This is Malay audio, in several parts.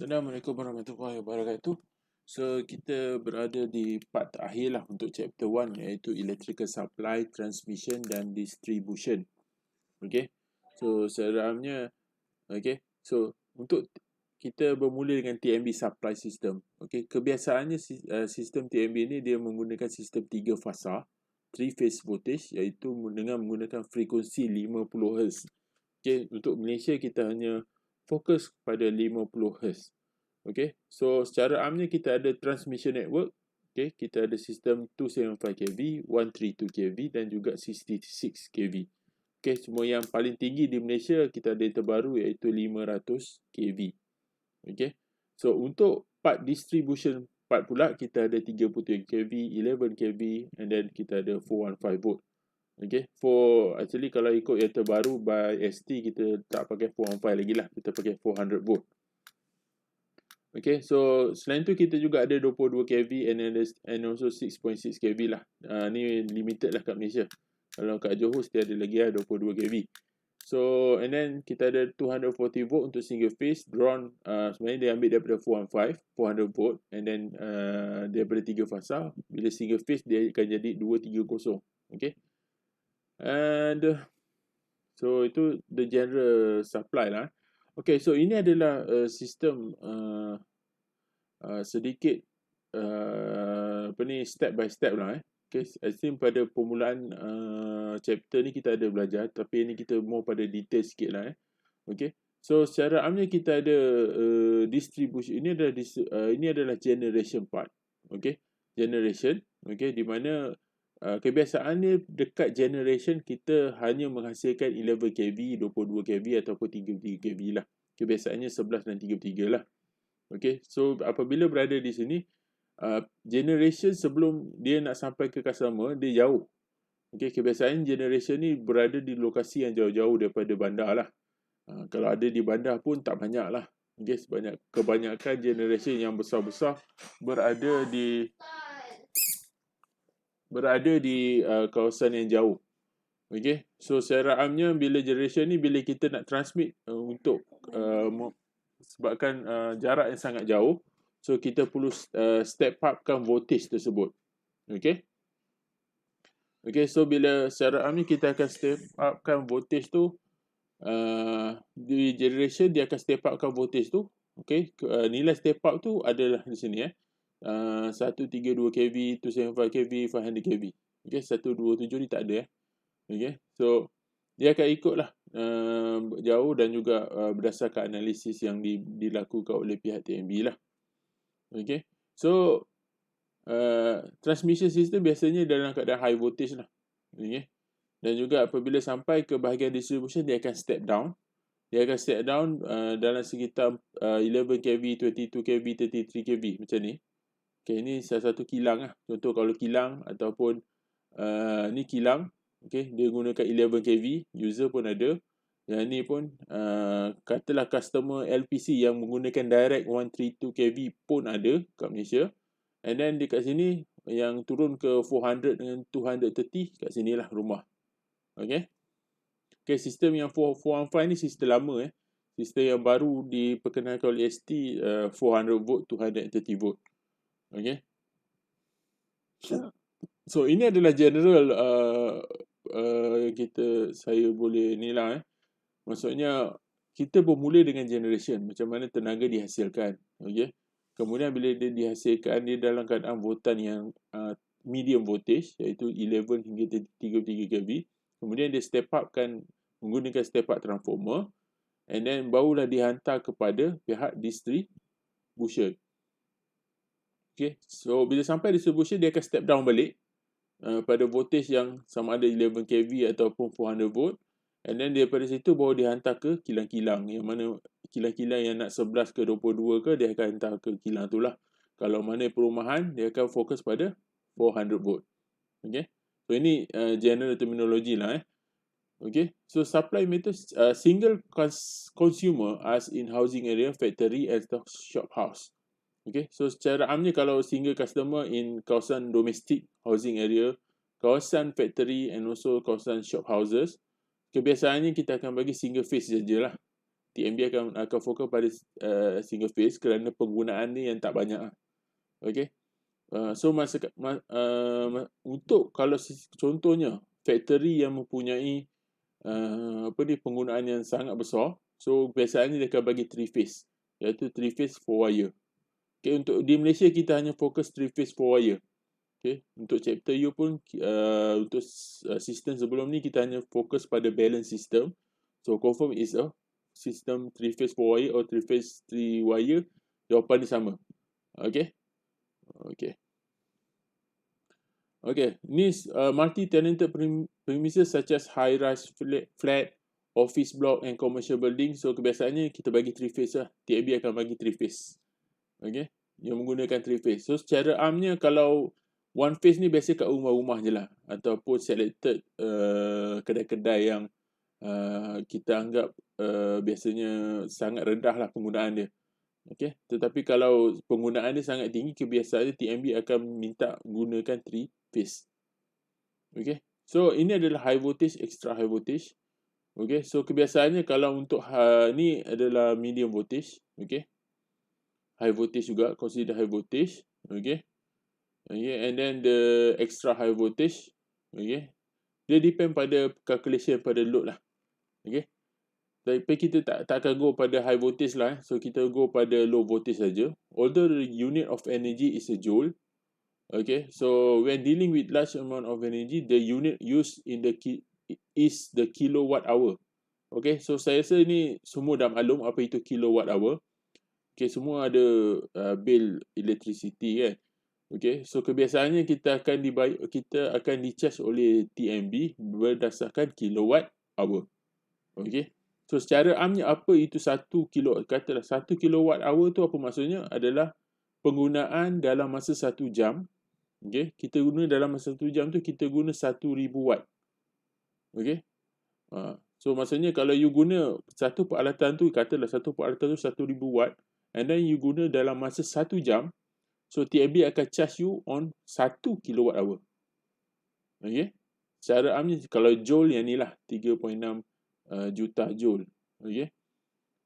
Assalamualaikum warahmatullahi wabarakatuh. So, kita berada di part terakhir lah untuk chapter 1 iaitu electrical supply, transmission dan distribution. Okay. So, seramnya, okay. So, untuk kita bermula dengan TMB supply system. Okay. Kebiasaannya sistem TMB ni dia menggunakan sistem 3 fasa, 3 phase voltage iaitu dengan menggunakan frekuensi 50 Hz. Okay. Untuk Malaysia kita hanya fokus pada 50 Hz. Okay, so secara amnya kita ada transmission network. Okay, kita ada sistem 275 kV, 132 kV dan juga 66 kV. Okay, semua yang paling tinggi di Malaysia kita ada yang terbaru iaitu 500 kV. Okay, so untuk part distribution part pula kita ada 33 kV, 11 kV and then kita ada 415 volt. Okay, actually kalau ikut yang terbaru by ST kita tak pakai 415 lagi lah, kita pakai 400 volt. Okay, so selain tu kita juga ada 22 kV and also 6.6 kV lah. Ni limited lah kat Malaysia. Kalau kat Johor dia ada lagi lah 22 kV. So, and then kita ada 240 volt untuk single phase. Drawn, sebenarnya dia ambil daripada 415, 400 volt. And then daripada 3 fasa. Bila single phase dia akan jadi 230. Okay. And so itu the general supply lah. Okay, so ini adalah sistem sedikit step by step lah. Okay, I think pada permulaan chapter ni kita ada belajar, tapi ini kita more pada detail sikit lah. Okay, so secara amnya kita ada distribution. Ini adalah generation part. Okay, generation. Okay, di mana kebiasaannya dekat generation kita hanya menghasilkan 11 kV, 22 kV ataupun 33 kV lah. Kebiasaannya 11 dan 33 lah. Okay, so apabila berada di sini, generation sebelum dia nak sampai ke customer, dia jauh. Okay, kebiasaan generation ni berada di lokasi yang jauh-jauh daripada bandar lah. Kalau ada di bandar pun tak banyak lah. Okay, kebanyakan generation yang besar-besar berada di kawasan yang jauh. Okay, so secara amnya bila generation ni, bila kita nak transmit untuk sebabkan jarak yang sangat jauh, so kita perlu step upkan voltage tersebut. Okay. Okay, so bila secara amnya kita akan step upkan voltage tu, di generation dia akan step upkan voltage tu. Okay, nilai step up tu adalah di sini 132 kV, 275 kV, 500 kV. Okay, 127 ni tak ada Okay, so dia akan ikutlah jauh dan juga berdasarkan analisis yang dilakukan oleh pihak TMB lah. Okay, so transmission system biasanya dalam keadaan high voltage lah. Okay, dan juga apabila sampai ke bahagian distribution dia akan step down. Dia akan step down dalam sekitar 11 kV, 22 kV, 33 kV macam ni. Okay, ini salah satu kilang lah. Contoh kalau kilang ataupun ni kilang. Okay, dia gunakan 11 kV. User pun ada. Yang ni pun katalah customer LPC yang menggunakan direct 132 kV pun ada kat Malaysia. And then dekat sini yang turun ke 400 dengan 230 kat sinilah rumah. Okay. Okay, sistem yang 415 ni sistem lama Sistem yang baru diperkenalkan oleh ST 400 volt, 230 volt. Okay. So ini adalah general saya boleh ni lah Maksudnya kita bermula dengan generation, macam mana tenaga dihasilkan. Okay. Kemudian bila dia dihasilkan, dia dalam keadaan voltan yang medium voltage, iaitu 11 hingga 33 kV. Kemudian dia step up kan menggunakan step up transformer, and then barulah dihantar kepada pihak distribution. Okay, so bila sampai distribution dia akan step down balik pada voltage yang sama ada 11 kV ataupun 400 volt. And then daripada situ baru dihantar ke kilang-kilang. Yang mana kilang-kilang yang nak 11 ke 22 ke, dia akan hantar ke kilang tu lah. Kalau mana perumahan, dia akan fokus pada 400 volt. Okay, so ini general terminology lah Okay, so supply method single consumer as in housing area, factory and shop house. Okay, so secara amnya kalau single customer in kawasan domestic housing area, kawasan factory and also kawasan shop houses, kebiasaannya kita akan bagi single phase sajalah TMB akan fokus pada single phase kerana penggunaan ni yang tak banyak lah. Okay. So untuk kalau contohnya factory yang mempunyai penggunaan yang sangat besar, so biasanya dia akan bagi 3 phase, iaitu 3 phase 4 wire. Okay, untuk di Malaysia kita hanya fokus 3 phase 4 wire. Okay, untuk chapter U pun untuk sistem sebelum ni kita hanya fokus pada balance system. So confirm is a system 3 phase 4 wire or 3 phase 3 wire, jawapan dia sama. Okay. Okay, ni multi-tenanted premises such as high-rise flat, office block and commercial building. So kebiasaannya kita bagi 3 phase lah. TAB akan bagi 3 phase. Okay, yang menggunakan 3 phase. So secara amnya kalau 1 phase ni biasa kat rumah-rumah je lah, ataupun selected kedai-kedai yang kita anggap biasanya sangat rendah lah penggunaan dia. Okay, tetapi kalau penggunaan dia sangat tinggi, kebiasaannya TMB akan minta gunakan 3 phase. Okay, so ini adalah high voltage, extra high voltage. Okay, so kebiasaannya kalau untuk ni adalah medium voltage. Okay, high voltage juga, consider high voltage. Okay, and then the extra high voltage, okay, dia depend pada calculation pada load lah. Okay, tapi kita tak akan go pada high voltage lah. So kita go pada low voltage saja. Although the unit of energy is a joule. Okay, so when dealing with large amount of energy, the unit used in is the kilowatt hour. Okay, so saya rasa ni semua dah maklum apa itu kilowatt hour. Okay, semua ada bill electricity kan. Okay, so kebiasaannya kita akan di-charge oleh TMB berdasarkan kilowatt hour. Okay. So secara amnya apa itu 1 kilowatt? Katalah 1 kilowatt hour tu apa maksudnya? Adalah penggunaan dalam masa 1 jam. Okay, kita guna dalam masa 1 jam tu kita guna 1000 watt. Okay. So maksudnya kalau you guna satu peralatan tu, katalah satu peralatan tu 1000 watt, and then you guna dalam masa 1 jam, so TMB akan charge you on 1 kilowatt hour. Okay. Secara amnya kalau joule yang ni lah 3.6 juta joule. Okay.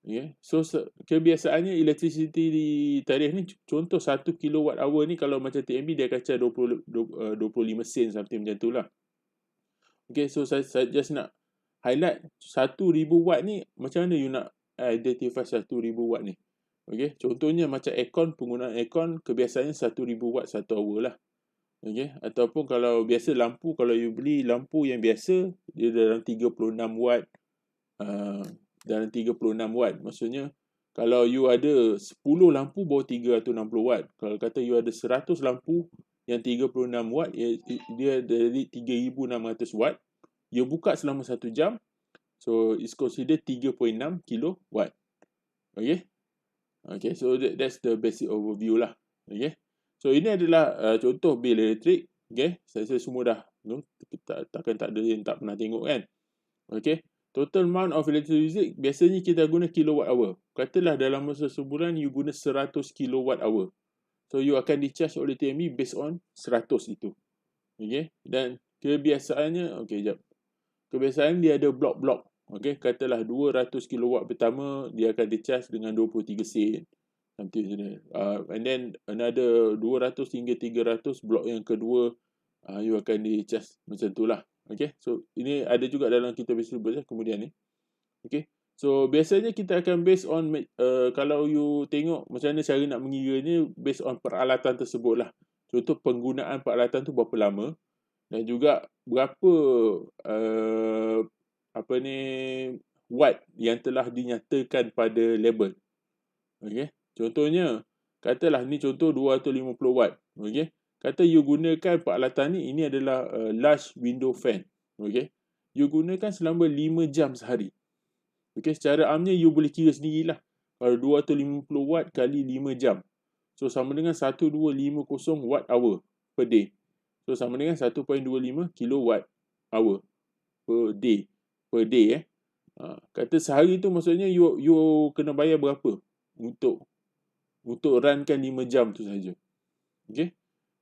Okay. So kebiasaannya electricity di tarikh ni, contoh 1 kilowatt hour ni kalau macam TMB dia akan charge 25 sen something macam tu lah. Okay, so saya just nak highlight 1000 watt ni, macam mana you nak identify 1000 watt ni. Okay, contohnya macam aircon, penggunaan aircon kebiasaannya 1000 watt 1 hour lah. Okay, ataupun kalau biasa lampu, kalau you beli lampu yang biasa dia dalam 36 watt. Dalam 36 watt. Maksudnya kalau you ada 10 lampu baru 360 watt. Kalau kata you ada 100 lampu yang 36 watt, dia dari 3600 watt. You buka selama 1 jam. So it's considered 3.6 kilowatt. Okay. Okay, so that's the basic overview lah. Okay. So ini adalah contoh bil elektrik. Okay. Saya semua dah takkan tak ada yang tak pernah tengok kan. Okay. Total amount of electricity biasanya kita guna kilowatt hour. Katalah dalam masa sebulan you guna 100 kilowatt hour. So you akan di-charge oleh TMB based on 100 itu. Okay. Dan kebiasaannya, okay, jap. Kebiasaan dia ada blok-blok. Okay. Katalah 200 kilowatt pertama dia akan di-charge dengan 23 sen. Nanti and then another 200 hingga 300 blok yang kedua you akan di-charge macam itulah. Okay, so ini ada juga dalam kita basic kemudian ni. Okay, so biasanya kita akan based on kalau you tengok macam mana cara nak mengiranya based on peralatan tersebut lah. Contoh penggunaan peralatan tu berapa lama dan juga berapa watt yang telah dinyatakan pada label. Okay, contohnya katalah ni contoh 250 watt. Okay, kata you gunakan peralatan ni, ini adalah large window fan. Okay, you gunakan selama 5 jam sehari. Okay, secara amnya you boleh kira sendirilah. Kalau 250 watt kali 5 jam, so sama dengan 1250 watt hour per day. So sama dengan 1.25 kilowatt hour per day. Kata sehari tu maksudnya you kena bayar berapa untuk runkan 5 jam tu saja. Okay.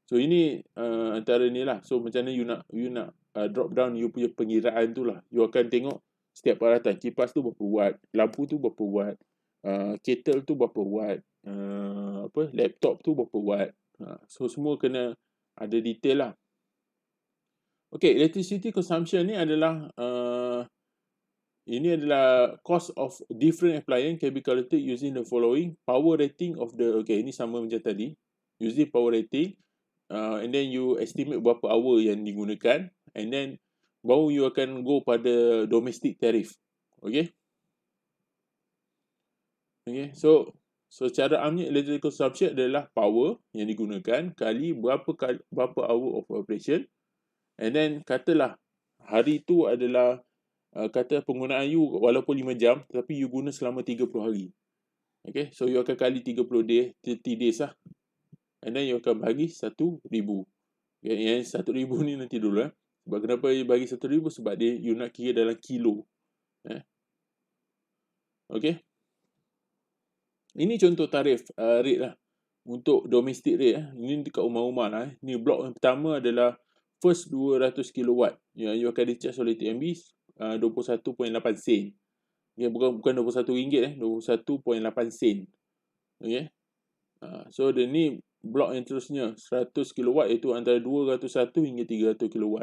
So ini antara ni lah. So macam mana you nak drop down you punya pengiraan tu lah. You akan tengok Setiap peralatan, kipas tu berapa watt, lampu tu berapa watt, kettle tu berapa watt, laptop tu berapa watt. So semua kena ada detail lah. Okay, electricity consumption ni adalah ini adalah cost of different appliance can be calculated using the following power rating of the, okay, ini sama macam tadi, using power rating, and then you estimate berapa hour yang digunakan, and then baru you akan go pada domestic tariff. Okay, so cara amnya electrical consumption adalah power yang digunakan kali berapa hour of operation, and then katalah hari tu adalah kata penggunaan you walaupun 5 jam tapi you guna selama 30 hari. Okay, so you akan kali 30 days lah, and then you akan bagi 1,000. Okay, yang 1,000 ni nanti dulu sebab kenapa you bagi 1,000, sebab dia you nak kira dalam kilo. Okay, ini contoh tarif rate lah untuk domestic rate. Ini dekat rumah-rumah lah. Ini blok yang pertama adalah first 200 kW yang you akan di-charge oleh TNB 21.8 sen. Okay, bukan RM21, 21.8 sen. Okay, so dia ni blok yang terusnya 100 kW iaitu antara 201 hingga 300 kW.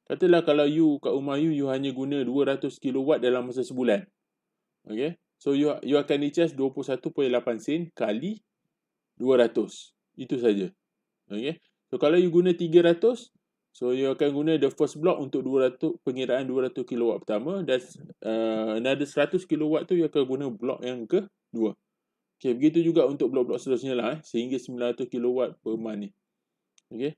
Katalah kalau you kat rumah you hanya guna 200 kW dalam masa sebulan. Okay, so you akan di-charge 21.8 sen kali 200. Itu saja. Okay, so kalau you guna 300, so you akan guna the first block untuk 200, pengiraan 200 kW pertama, dan another 100 kW tu you akan guna blok yang kedua. Okay, begitu juga untuk blok-blok seterusnya lah, sehingga 900 kW per month ni. Okay,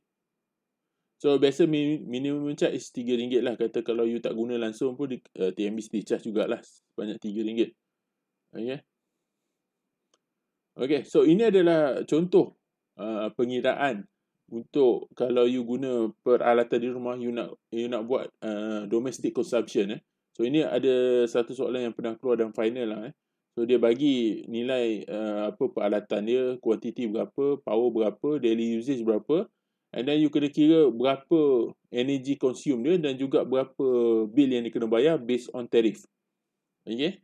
so biasa minimum charge is RM3 lah. Kata kalau you tak guna langsung pun TNB mesti charge jugalah sebanyak RM3. Okay, so ini adalah contoh pengiraan untuk kalau you guna peralatan di rumah, you nak buat domestic consumption. So ini ada satu soalan yang pernah keluar dalam final lah. So dia bagi nilai peralatan dia, kuantiti berapa, power berapa, daily usage berapa, and then you kena kira berapa energy consume dia dan juga berapa bill yang dia kena bayar based on tariff. Okay,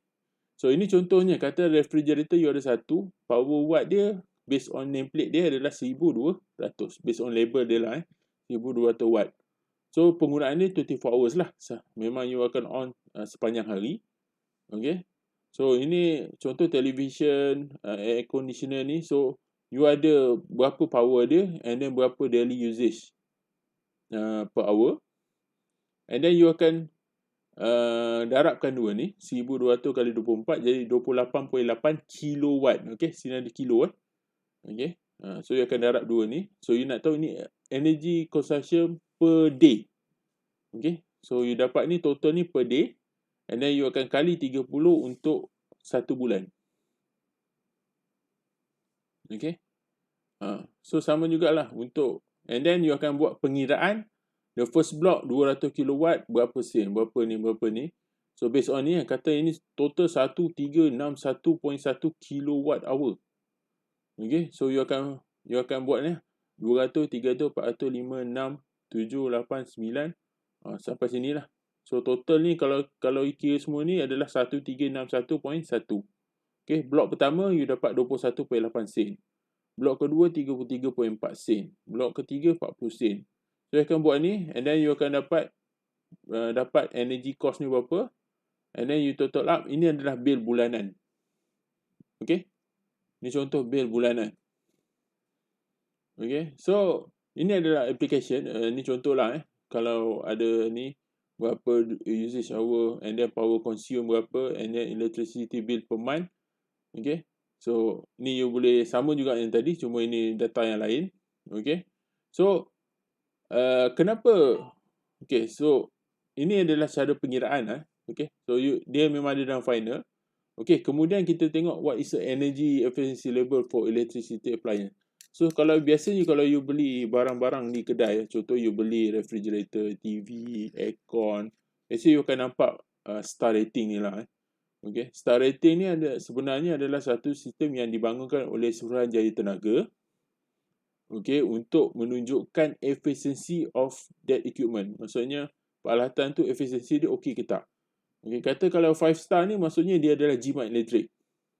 so ini contohnya, kata refrigerator you ada satu, power watt dia based on nameplate dia adalah 1,200, based on label dia lah 1,200 watt. So penggunaan dia 24 hours lah, memang you akan on sepanjang hari. Okay, so ini contoh television, air conditioner ni. So you ada berapa power dia, and then berapa daily usage per hour, and then you akan darabkan dua ni, 1,200 kali 24 jadi 28.8 kilowatt. Okay, sini ada kilo. Okay, so you akan darab dua ni. So you nak tahu ni energy consumption per day. Okay, so you dapat ni total ni per day, and then you akan kali 30 untuk 1 bulan. Okay, so sama jugalah untuk, and then you akan buat pengiraan the first block 200 kW berapa sen, berapa ni. So based on ni, kata ini total 1361.1 kilowatt hour. Okay, so you akan buat ni 200, 300, 400, 5, 6, 7, 8, 9 sampai sini lah. So total ni kalau kira semua ni adalah 1361.1. Okay, blok pertama you dapat 21.8 sen. Blok kedua 33.4 sen. Blok ketiga 40 sen. So you akan buat ni, and then you akan dapat energy cost ni berapa, and then you total up. Ini adalah bil bulanan. Okay, ini contoh bil bulanan. Okay, so ini adalah application. Ini contoh lah kalau ada ni berapa usage hour, and then power consume berapa, and then electricity bill per month. Okay, so ni you boleh sama juga yang tadi, cuma ini data yang lain. Okay, so kenapa? Okay, so ini adalah cara pengiraan. Okay, so dia memang ada dalam final. Okay, kemudian kita tengok what is the energy efficiency level for electricity appliance. So kalau biasanya kalau you beli barang-barang di kedai, contoh you beli refrigerator, TV, aircon, biasanya you akan nampak star rating ni lah. Okay, star rating ni sebenarnya adalah satu sistem yang dibangunkan oleh Suruhanjaya Tenaga. Okay, untuk menunjukkan efficiency of that equipment. Maksudnya peralatan tu efficiency dia okey ke tak. Okay, kata kalau 5 star ni maksudnya dia adalah jimat elektrik.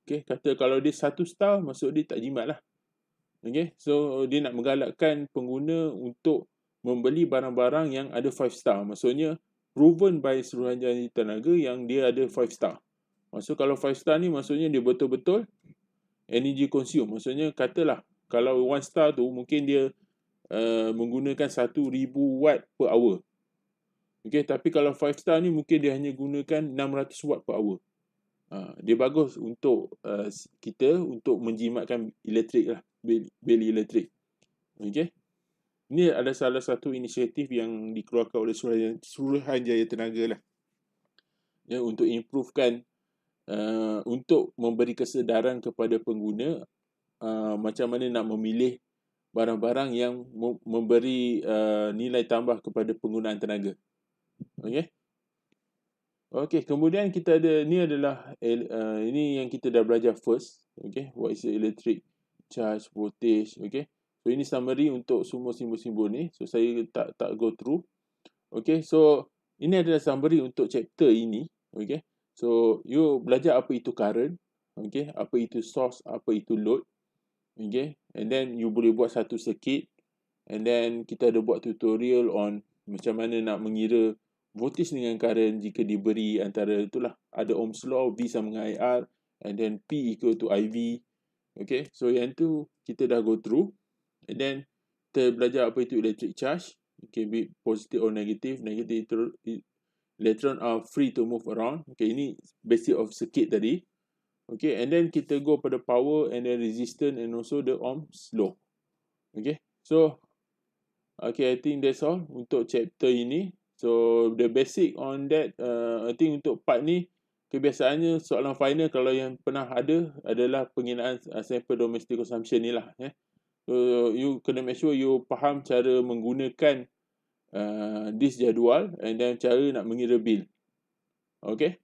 Okay, kata kalau dia 1 star, maksud dia tak jimat lah. Okay, so dia nak menggalakkan pengguna untuk membeli barang-barang yang ada 5 star. Maksudnya proven by Suruhanjaya Tenaga yang dia ada 5 star. Maksud kalau 5 star ni maksudnya dia betul-betul energy consume. Maksudnya katalah kalau 1 star tu mungkin dia menggunakan 1000 watt per hour. Okay, tapi kalau 5 star ni mungkin dia hanya gunakan 600 watt per hour. Dia bagus untuk kita untuk menjimatkan elektrik lah, bil elektrik. Okay. Ini adalah salah satu inisiatif yang dikeluarkan oleh Suruhanjaya Tenaga lah. Ya, untuk improvekan, untuk memberi kesedaran kepada pengguna macam mana nak memilih barang-barang yang memberi nilai tambah kepada penggunaan tenaga. Okay. Okay, kemudian kita ada, ni adalah ini yang kita dah belajar first. Okay, what is the electric charge, voltage. Okay, so ini summary untuk semua simbol-simbol ni. So saya tak go through. Okay, so ini adalah summary untuk chapter ini. Okay, so you belajar apa itu current. Okay, apa itu source, apa itu load. Okay, and then you boleh buat satu circuit. And then kita ada buat tutorial on macam mana nak mengira voltage dengan current jika diberi antara itulah ada Ohm's law, V sama dengan IR, and then P equal to IV. Okay, so yang tu kita dah go through. And then kita belajar apa itu electric charge. Okay, be positive or negative. Negative electron are free to move around. Okay, ini basic of circuit tadi. Okay, and then kita go pada power and then resistance and also the Ohm's law. Okay, so okay, I think that's all untuk chapter ini. So the basic on that, I think untuk part ni kebiasaannya soalan final kalau yang pernah ada adalah penggunaan sampel domestic consumption ni lah. So you kena make sure you faham cara menggunakan this jadual and then cara nak mengira bil. Okay.